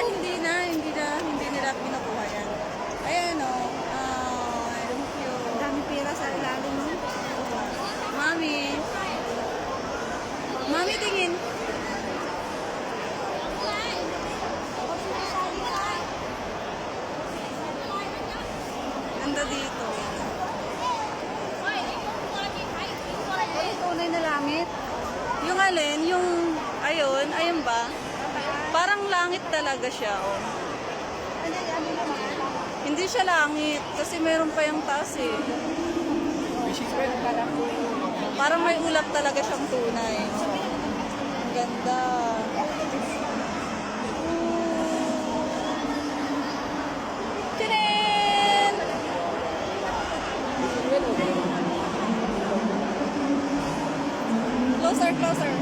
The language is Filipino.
hindi nila pinukuha yan. Ayan o. Thank you. Ang dami pera sa ilalim mo. Mami. Mami, tingin. Ganda dito. Ay, tunay na langit. Yung alin, ayun ba? Parang langit talaga siya, oh. Ano naman? Hindi siya langit, kasi meron pa yung taas, eh. Parang may ulap talaga siyang tunay. Ang ganda. Tinin! Closer, closer.